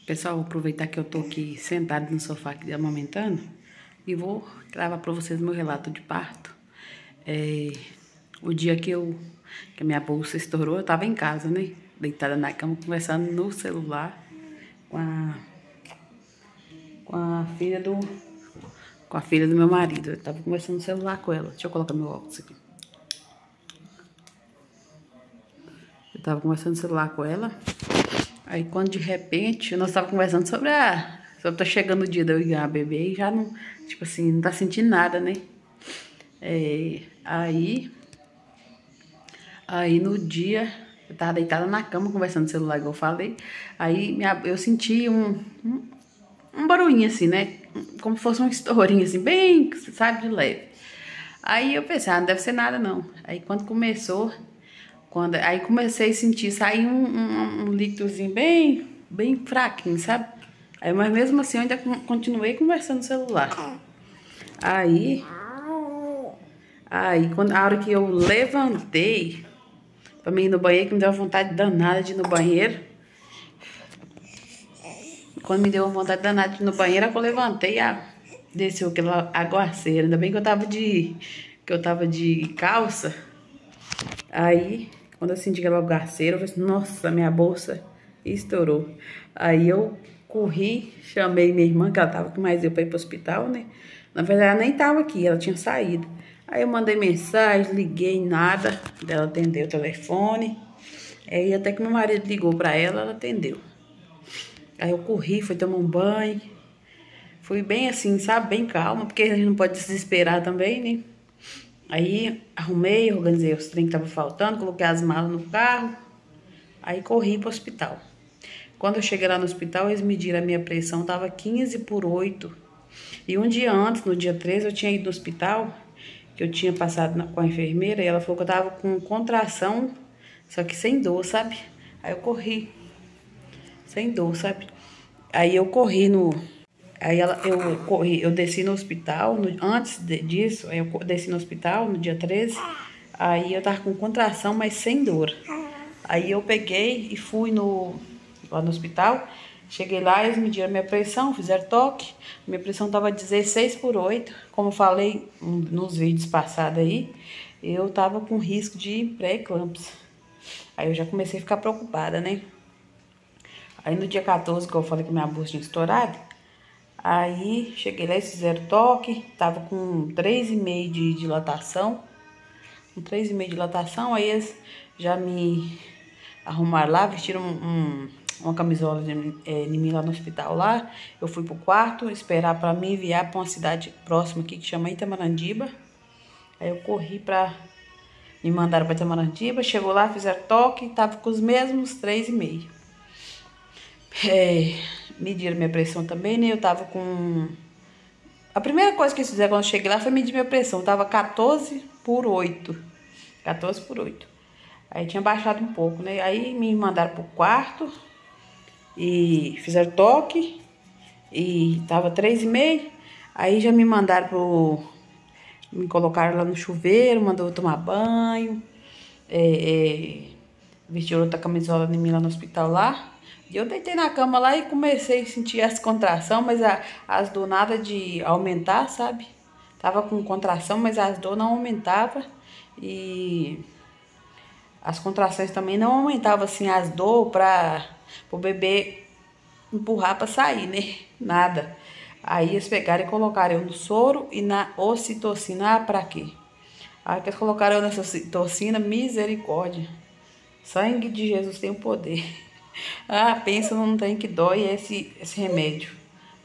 Pessoal, vou aproveitar que eu tô aqui sentada no sofá aqui amamentando e vou gravar pra vocês meu relato de parto. O dia que a minha bolsa estourou, eu tava em casa, né? Deitada na cama, conversando no celular com a filha do meu marido. Eu tava conversando no celular com ela. Deixa eu colocar meu óculos aqui. Eu tava conversando no celular com ela. Aí quando de repente, nós tava conversando sobre tá chegando o dia de eu ir a bebê e já não, tipo assim, não tá sentindo nada, né? Aí no dia, eu tava deitada na cama conversando no celular, igual eu falei. Aí eu senti um barulhinho assim, né? Como se fosse um estourinho assim, bem, sabe, de leve. Aí eu pensei, não deve ser nada não. Aí quando começou, aí comecei a sentir, sair um líquidozinho bem fraquinho, sabe? Aí, mas mesmo assim eu ainda continuei conversando no celular. Aí quando a hora que eu levantei pra mim ir no banheiro, que me deu uma vontade danada de ir no banheiro. Quando me deu uma vontade danada de ir no banheiro, é que eu levantei, desceu aquela aguaceira. Ainda bem que eu tava de calça. Aí, quando eu senti aquela aguaceira, eu falei assim, nossa, minha bolsa estourou. Aí eu corri, chamei minha irmã, que ela tava com mais eu pra ir pro hospital, né? Na verdade, ela nem tava aqui, ela tinha saído. Aí eu mandei mensagem, liguei, nada. Ela atendeu o telefone. Aí até que meu marido ligou pra ela, ela atendeu. Aí eu corri, fui tomar um banho. Fui bem assim, sabe? Bem calma, porque a gente não pode desesperar também, né? Aí arrumei, organizei os trem que tava faltando, coloquei as malas no carro. Aí corri pro hospital. Quando eu cheguei lá no hospital, eles mediram a minha pressão, tava 15/8. E um dia antes, no dia 13, eu tinha ido no hospital, que eu tinha passado com a enfermeira, e ela falou que eu tava com contração, só que sem dor, sabe? Aí eu corri, sem dor, sabe? Aí eu corri eu desci no hospital, antes disso, aí eu desci no hospital no dia 13, aí eu tava com contração, mas sem dor. Aí eu peguei e fui lá no hospital, cheguei lá, eles mediram minha pressão, fizeram toque, minha pressão tava 16/8, como eu falei nos vídeos passados aí, eu tava com risco de pré-eclâmpsia. Aí eu já comecei a ficar preocupada, né? Aí no dia 14, que eu falei que minha bolsa tinha estourado, aí cheguei lá, eles fizeram toque, tava com 3,5 de dilatação, aí eles já me arrumaram lá, vestiram uma camisola de mim lá no hospital lá. Eu fui pro quarto esperar pra me enviar pra uma cidade próxima aqui que chama Itamandiba. Aí eu corri me mandaram pra Itamandiba, chegou lá, fizeram toque, tava com os mesmos 3,5. Mediram minha pressão também, né? Eu tava com... A primeira coisa que eles fizeram quando eu cheguei lá foi medir minha pressão. Tava 14/8. 14/8. Aí tinha baixado um pouco, né? Aí me mandaram pro quarto e fizeram toque e tava 3,5. Aí já me mandaram me colocaram lá no chuveiro, mandou eu tomar banho, vestiram outra camisola em mim lá no hospital lá. E eu deitei na cama lá e comecei a sentir essa contração, mas as dor nada de aumentar, sabe? Tava com contração, mas as dor não aumentavam e as contrações também não aumentavam assim as dor para o bebê empurrar para sair, né? Nada. Aí eles pegaram e colocaram eu no soro e na ocitocina. Pra quê? Aí que eles colocaram eu nessa ocitocina, misericórdia. Sangue de Jesus tem o poder. Pensa não tem que dói esse remédio.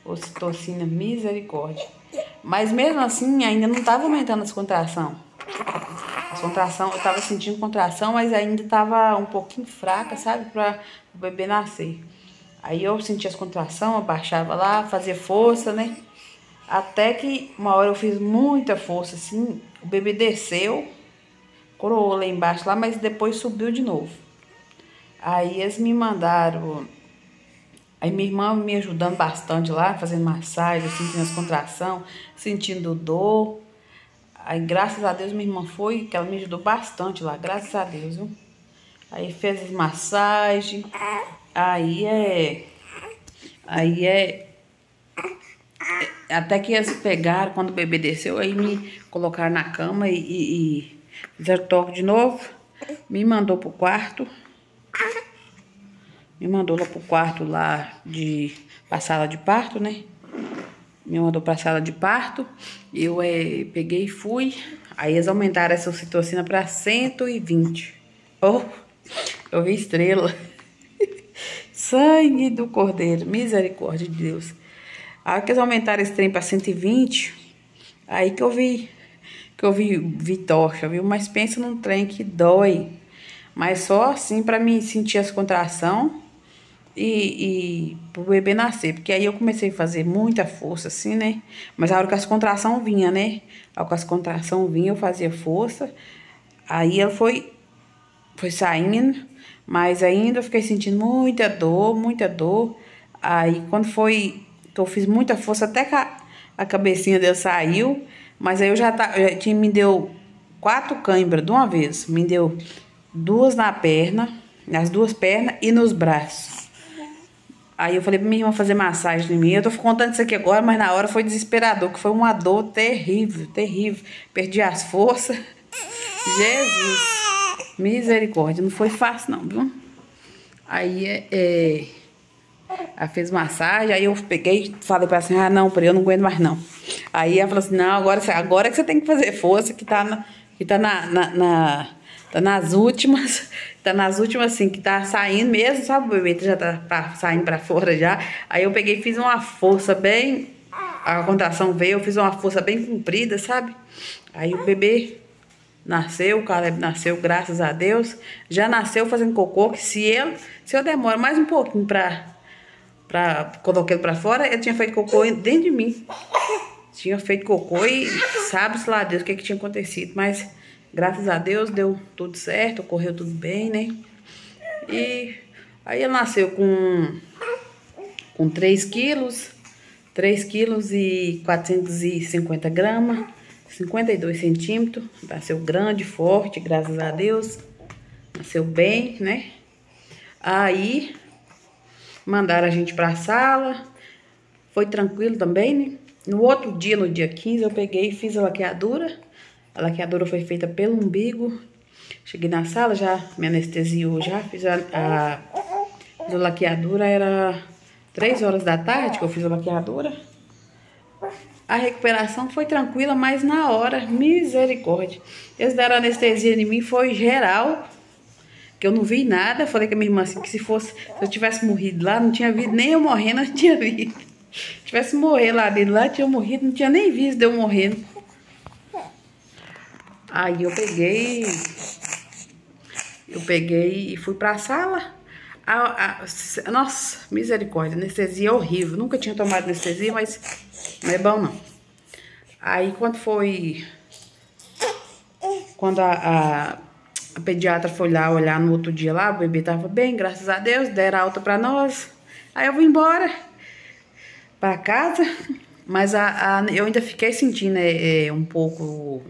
Ocitocina, misericórdia. Mas mesmo assim, ainda não tava aumentando as contrações. Eu tava sentindo contração, mas ainda tava um pouquinho fraca, sabe? Pra o bebê nascer. Aí eu sentia as contrações, eu baixava lá, fazia força, né? Até que uma hora eu fiz muita força, assim, o bebê desceu, coroou lá embaixo, lá, mas depois subiu de novo. Aí eles me mandaram... Aí minha irmã me ajudando bastante lá, fazendo massagem, sentindo as contrações, sentindo dor. Aí, graças a Deus, minha irmã foi, que ela me ajudou bastante lá, graças a Deus, viu? Aí fez as massagens, aí Aí até que eles pegaram, quando o bebê desceu, aí me colocaram na cama e fizeram toque de novo. Me mandou pro quarto. Me mandou lá pro quarto pra sala de parto, né? Me mandou pra sala de parto. Eu peguei e fui. Aí eles aumentaram essa ocitocina pra 120. Oh, eu vi estrela. Sangue do Cordeiro, misericórdia de Deus. Aí que eles aumentaram esse trem pra 120, aí que eu vi tocha, viu? Mas pensa num trem que dói. Mas só assim pra mim sentir as contrações e pro bebê nascer. Porque aí eu comecei a fazer muita força, assim, né? Mas a hora que as contrações vinham, né? A hora que as contrações vinham, eu fazia força. Aí ela foi saindo, mas ainda eu fiquei sentindo muita dor, muita dor. Aí quando foi que eu fiz muita força, até que a cabecinha dele saiu, mas aí me deu 4 câimbras de uma vez. Me deu 2 na perna, nas 2 pernas e nos braços. Aí eu falei pra minha irmã fazer massagem em mim. Eu tô contando isso aqui agora, mas na hora foi desesperador, que foi uma dor terrível, terrível. Perdi as forças. Jesus, misericórdia, não foi fácil não, viu? Aí ela fez massagem, aí eu peguei e falei pra ela assim, ah não, eu não aguento mais não. Aí ela falou assim, não, agora que você tem que fazer força, que tá nas últimas, assim, que tá saindo mesmo, sabe, o bebê já tá saindo pra fora já. Aí eu peguei e fiz uma força bem, a contração veio, eu fiz uma força bem comprida, sabe? Aí o bebê nasceu, o Caleb nasceu, graças a Deus. Já nasceu fazendo cocô, que se eu demoro mais um pouquinho pra colocar ele pra fora, ele tinha feito cocô dentro de mim. Tinha feito cocô e sabe-se lá Deus o que tinha acontecido. Mas, graças a Deus, deu tudo certo, correu tudo bem, né? E aí ele nasceu com 3 quilos, 3 quilos e 450 gramas. 52 centímetros, nasceu grande, forte, graças a Deus, nasceu bem, né? Aí, mandaram a gente pra sala, foi tranquilo também, né? No outro dia, no dia 15, eu peguei e fiz a laqueadura foi feita pelo umbigo. Cheguei na sala, já me anestesiou, já fiz a laqueadura, era 3 horas da tarde que eu fiz a laqueadura. A recuperação foi tranquila, mas na hora, misericórdia. Eles deram anestesia em mim, foi geral, que eu não vi nada. Falei com a minha irmã assim, que se eu tivesse morrido lá, não tinha visto, nem eu morrendo, não tinha visto. Se tivesse morrido lá dentro, lá tinha morrido, não tinha nem visto de eu morrendo. Aí eu peguei e fui pra sala. Nossa, misericórdia, anestesia horrível. Nunca tinha tomado anestesia, mas não é bom não. Aí quando a pediatra foi lá olhar no outro dia lá, o bebê tava bem, graças a Deus, deram alta pra nós. Aí eu vim embora pra casa, mas eu ainda fiquei sentindo um pouco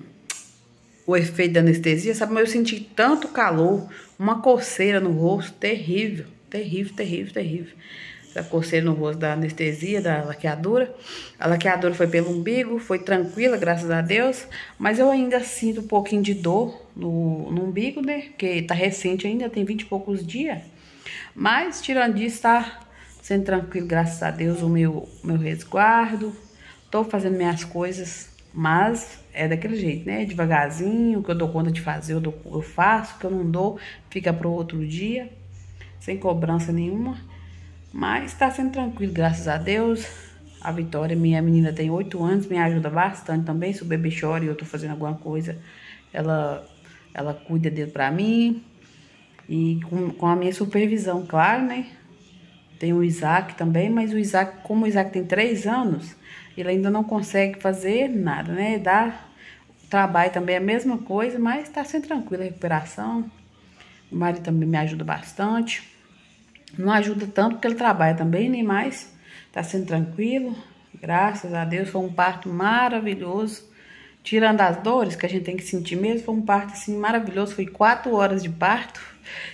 o efeito da anestesia, sabe? Mas eu senti tanto calor, uma coceira no rosto, terrível, terrível, terrível, terrível. Essa coceira no rosto da anestesia, da laqueadura. A laqueadura foi pelo umbigo, foi tranquila, graças a Deus. Mas eu ainda sinto um pouquinho de dor no umbigo, né? Porque tá recente ainda, tem 20 e poucos dias. Mas, tirando disso, tá sendo tranquilo, graças a Deus, o meu resguardo. Tô fazendo minhas coisas, mas é daquele jeito, né? Devagarzinho, o que eu dou conta de fazer, eu faço. O que eu não dou, fica pro outro dia, sem cobrança nenhuma. Mas tá sendo tranquilo, graças a Deus. A Vitória, minha menina, tem 8 anos, me ajuda bastante também. Se o bebê chora e eu tô fazendo alguma coisa, ela cuida dele pra mim. E com a minha supervisão, claro, né? Tem o Isaac também, mas como o Isaac tem 3 anos, ele ainda não consegue fazer nada, né? O trabalho também é a mesma coisa, mas tá sendo tranquila a recuperação. O marido também me ajuda bastante. Não ajuda tanto porque ele trabalha também, nem mais. Tá sendo tranquilo, graças a Deus. Foi um parto maravilhoso. Tirando as dores que a gente tem que sentir mesmo, foi um parto assim maravilhoso. Foi 4 horas de parto,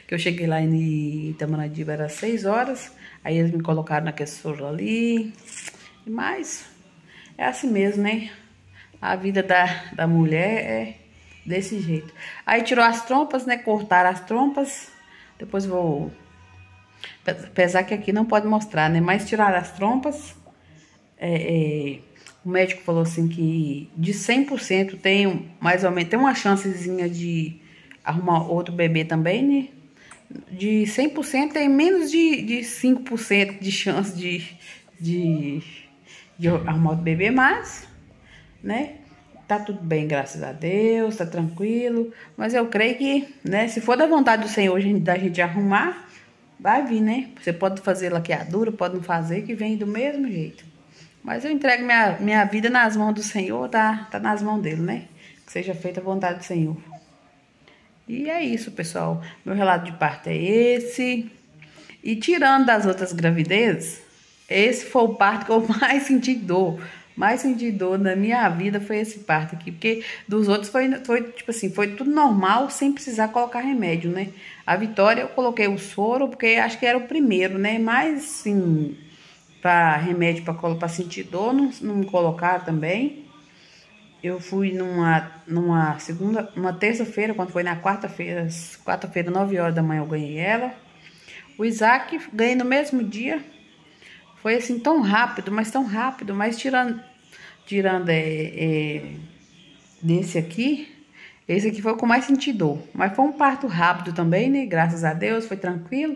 que eu cheguei lá em Itamanadiba, era 6 horas. Aí eles me colocaram naquele soro ali. Mas é assim mesmo, né? A vida da mulher é desse jeito. Aí tirou as trompas, né? Cortaram as trompas. Depois vou... Apesar que aqui não pode mostrar, né? Mas tiraram as trompas. O médico falou assim que de 100% tem mais ou menos... Tem uma chancezinha de arrumar outro bebê também, né? De 100% tem menos de 5% de chance de arrumar outro bebê, mas, né? Tá tudo bem, graças a Deus, tá tranquilo. Mas eu creio que, né? Se for da vontade do Senhor da gente arrumar, vai vir, né? Você pode fazer laqueadura, pode não fazer, que vem do mesmo jeito. Mas eu entrego minha vida nas mãos do Senhor, tá nas mãos dele, né? Que seja feita a vontade do Senhor. E é isso, pessoal. Meu relato de parto é esse. E tirando das outras gravidezes, esse foi o parto que eu mais senti dor. Mais senti dor na minha vida foi esse parto aqui. Porque dos outros foi tipo assim, foi tudo normal, sem precisar colocar remédio, né? A Vitória eu coloquei o soro, porque acho que era o primeiro, né? Mas, sim, para remédio para sentir dor, não colocaram também. Eu fui numa terça-feira, quando foi na quarta-feira, 9 horas da manhã eu ganhei ela. O Isaac ganhei no mesmo dia. Foi assim tão rápido, mas tirando desse aqui, esse aqui foi o que eu mais senti dor. Mas foi um parto rápido também, né? Graças a Deus, foi tranquilo.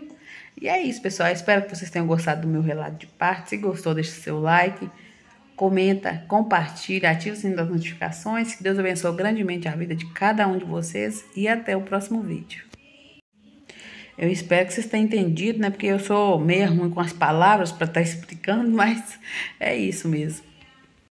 E é isso, pessoal. Espero que vocês tenham gostado do meu relato de parto. Se gostou, deixa seu like. Comenta, compartilha, ativa o sininho das notificações. Que Deus abençoe grandemente a vida de cada um de vocês. E até o próximo vídeo. Eu espero que vocês tenham entendido, né? Porque eu sou meio ruim com as palavras para estar explicando, mas é isso mesmo.